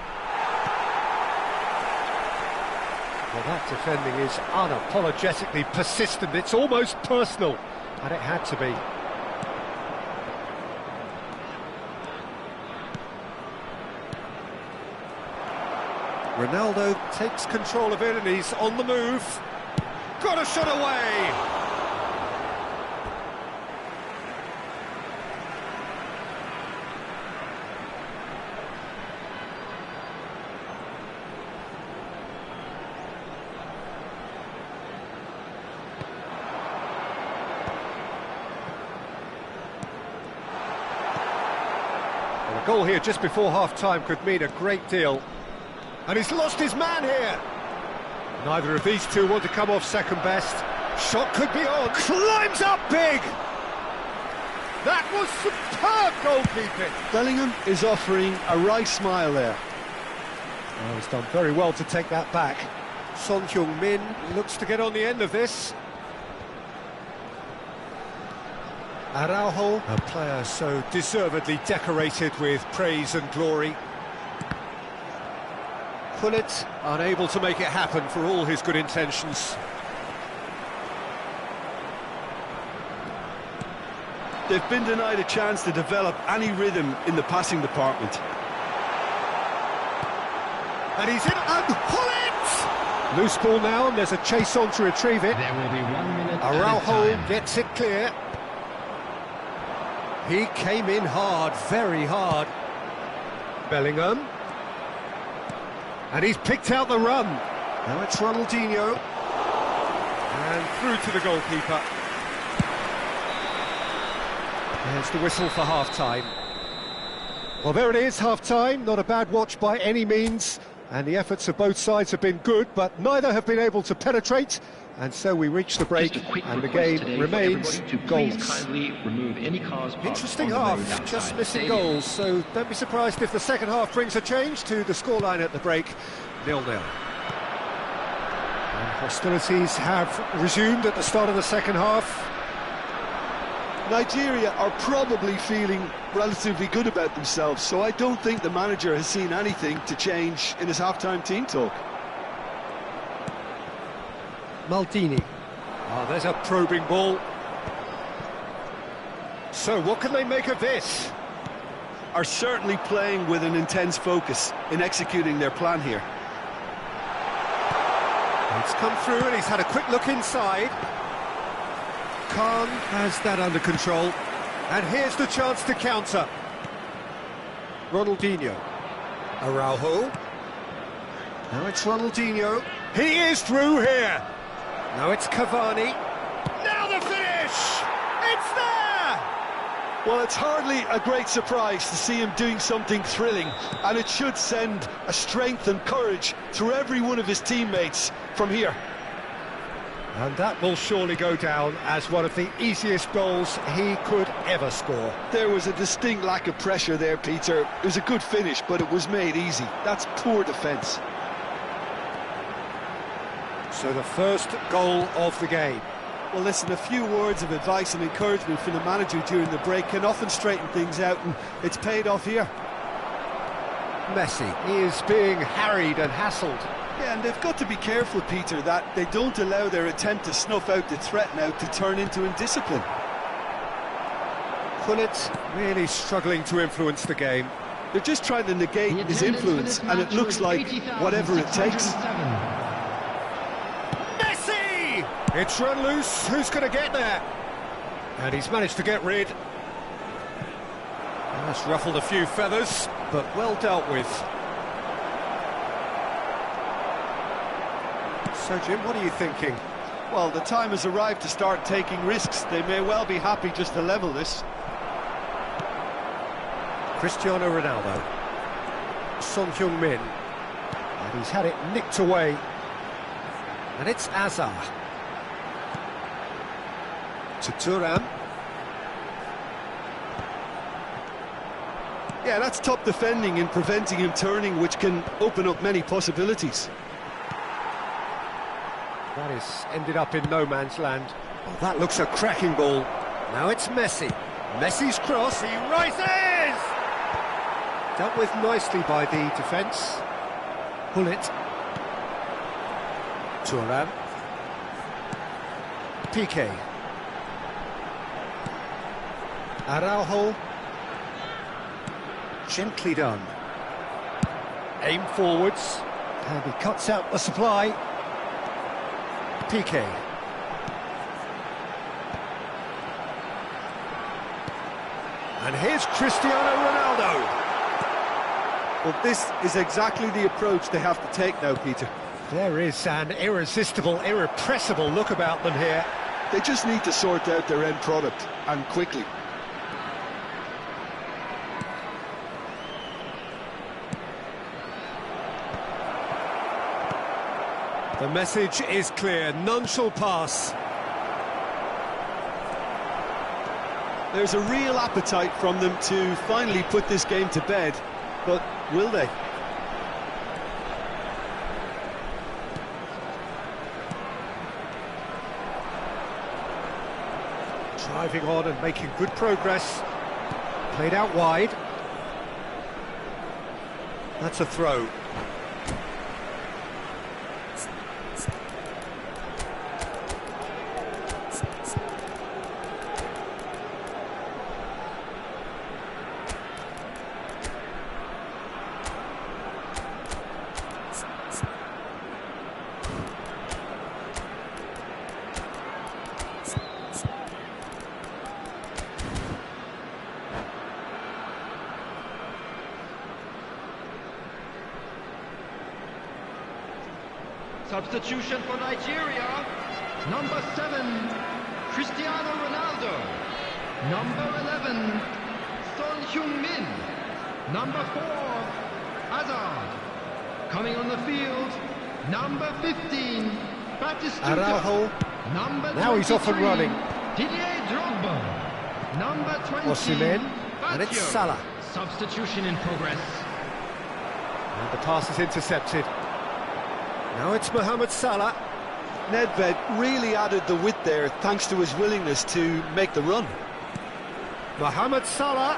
[SPEAKER 1] Well, that defending is unapologetically persistent. It's almost personal, and it had to be. Ronaldo takes control of it and he's on the move. got a shot away! Well, a goal here just before half-time could mean a great deal. And he's lost his man here. Neither of these two want to come off second best. Shot could be on. Climbs up big! That was superb goalkeeping.
[SPEAKER 3] Bellingham is offering a wry smile there.
[SPEAKER 1] Well, he's done very well to take that back. Son Heung-min looks to get on the end of this. Araujo, a player so deservedly decorated with praise and glory. Gullit, unable to make it happen for all his good intentions.
[SPEAKER 3] They've been denied a chance to develop any rhythm in the passing department.
[SPEAKER 1] And he's in, and Gullit! Loose ball now, and there's a chase on to retrieve it.
[SPEAKER 2] There will be 1 minute
[SPEAKER 1] Araujo
[SPEAKER 2] added time.
[SPEAKER 1] gets it clear. He came in hard, very hard. Bellingham. And he's picked out the run. Now it's Ronaldinho. And through to the goalkeeper. There's the whistle for half-time. Well, there it is, half-time. Not a bad watch by any means. And the efforts of both sides have been good, but neither have been able to penetrate. And so we reach the break, and the game remains goals. Interesting half, just missing goals, so don't be surprised if the second half brings a change to the scoreline at the break, 0-0. And hostilities have resumed at the start of the second half.
[SPEAKER 3] Nigeria are probably feeling relatively good about themselves, so I don't think the manager has seen anything to change in his half-time team talk.
[SPEAKER 1] Maldini. Oh, there's a probing ball. So what can they make of this?
[SPEAKER 3] Are certainly playing with an intense focus in executing their plan here.
[SPEAKER 1] It's come through and he's had a quick look inside. Khan has that under control. And here's the chance to counter. Ronaldinho. Araujo. Now it's Ronaldinho. He is through here. Now it's Cavani. Now the finish! It's there!
[SPEAKER 3] Well, it's hardly a great surprise to see him doing something thrilling, and it should send a strength and courage through every one of his teammates from here.
[SPEAKER 1] And that will surely go down as one of the easiest goals he could ever score.
[SPEAKER 3] There was a distinct lack of pressure there, Peter. It was a good finish, but it was made easy. That's poor defence.
[SPEAKER 1] So the first goal of the game.
[SPEAKER 3] Well, listen, a few words of advice and encouragement from the manager during the break can often straighten things out, and it's paid off here.
[SPEAKER 1] Messi is being harried and hassled.
[SPEAKER 3] Yeah, and they've got to be careful, Peter, that they don't allow their attempt to snuff out the threat now to turn into indiscipline.
[SPEAKER 1] Gullit really struggling to influence the game.
[SPEAKER 3] They're just trying to negate his influence, and it looks like whatever it takes.
[SPEAKER 1] Messi! It's run loose, who's going to get there? And he's managed to get rid. That's ruffled a few feathers, but well dealt with. So, Jim, what are you thinking?
[SPEAKER 3] Well, the time has arrived to start taking risks. They may well be happy just to level this.
[SPEAKER 1] Cristiano Ronaldo. Son Heung-min. And he's had it nicked away. And it's Azar. To Thuram.
[SPEAKER 3] Yeah, that's top defending and preventing him turning, which can open up many possibilities.
[SPEAKER 1] That has ended up in no man's land. Oh, that looks a cracking ball. Now it's Messi. Messi's cross, he rises! Dealt with nicely by the defence. Gullit. Thuram. Piqué. Araujo. Gently done. Aim forwards. And he cuts out the supply. Piqué. And here's Cristiano Ronaldo.
[SPEAKER 3] Well, this is exactly the approach they have to take now, Peter.
[SPEAKER 1] There is an irresistible, irrepressible look about them here.
[SPEAKER 3] They just need to sort out their end product, and quickly.
[SPEAKER 1] The message is clear, none shall pass.
[SPEAKER 3] There's a real appetite from them to finally put this game to bed, but will they?
[SPEAKER 1] Driving on and making good progress. Played out wide. That's a throw.
[SPEAKER 2] Substitution for Nigeria. Number 7, Cristiano Ronaldo. Number 11, Son Heung-min. Number 4, Hazard. Coming on the field, number 15, Batistuta.
[SPEAKER 1] Araujo.
[SPEAKER 2] Number
[SPEAKER 1] Now he's off and running.
[SPEAKER 2] Didier Drogba. Number 20,
[SPEAKER 1] Osimhen. And it's
[SPEAKER 2] Baggio.
[SPEAKER 1] Salah.
[SPEAKER 2] Substitution in progress.
[SPEAKER 1] And the pass is intercepted. Now it's Mohamed Salah.
[SPEAKER 3] Nedved really added the width there thanks to his willingness to make the run.
[SPEAKER 1] Mohamed Salah.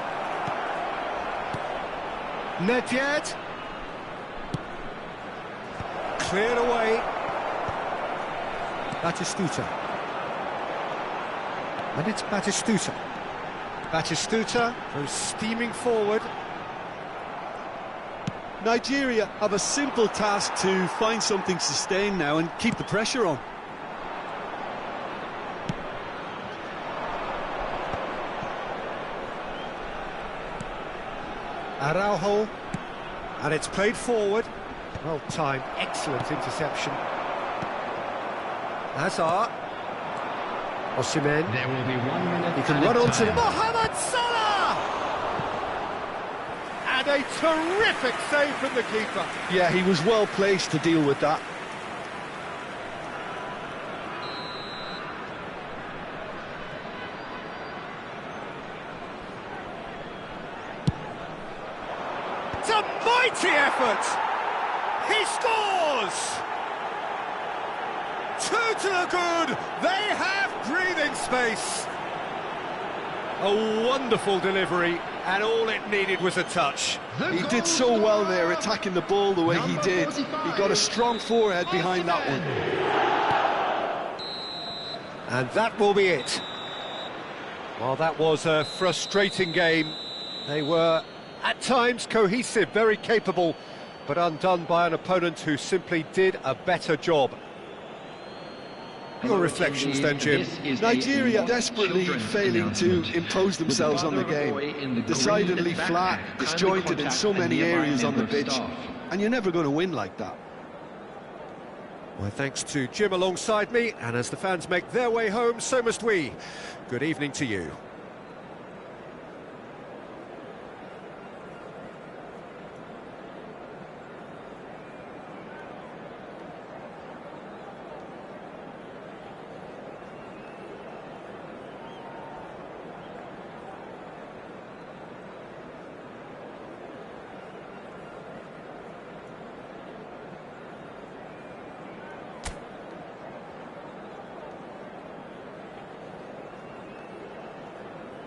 [SPEAKER 1] Nedved. Cleared away. Batistuta. And it's Batistuta. Batistuta goes steaming forward.
[SPEAKER 3] Nigeria have a simple task to find something sustained now and keep the pressure on.
[SPEAKER 1] Araujo. And it's played forward. Well timed, excellent interception. Hazard. Osimhen.
[SPEAKER 2] There will be 1 minute.
[SPEAKER 1] He can run onto Mohamed Salah! And a terrific save from the keeper.
[SPEAKER 3] Yeah, he was well placed to deal with that.
[SPEAKER 1] It's a mighty effort! He scores! 2 to the good! They have breathing space! A wonderful delivery, and all it needed was a touch.
[SPEAKER 3] He did so well there, attacking the ball the way he did. He got a strong forehead behind that one.
[SPEAKER 1] And that will be it. Well, that was a frustrating game. They were, at times, cohesive, very capable, but undone by an opponent who simply did a better job. Your reflections then, Jim?
[SPEAKER 3] Nigeria desperately failing to impose themselves on the game. Decidedly flat, disjointed in so many areas on the pitch, and you're never going to win like that.
[SPEAKER 1] Well, thanks to Jim alongside me, and as the fans make their way home, so must we. Good evening to you.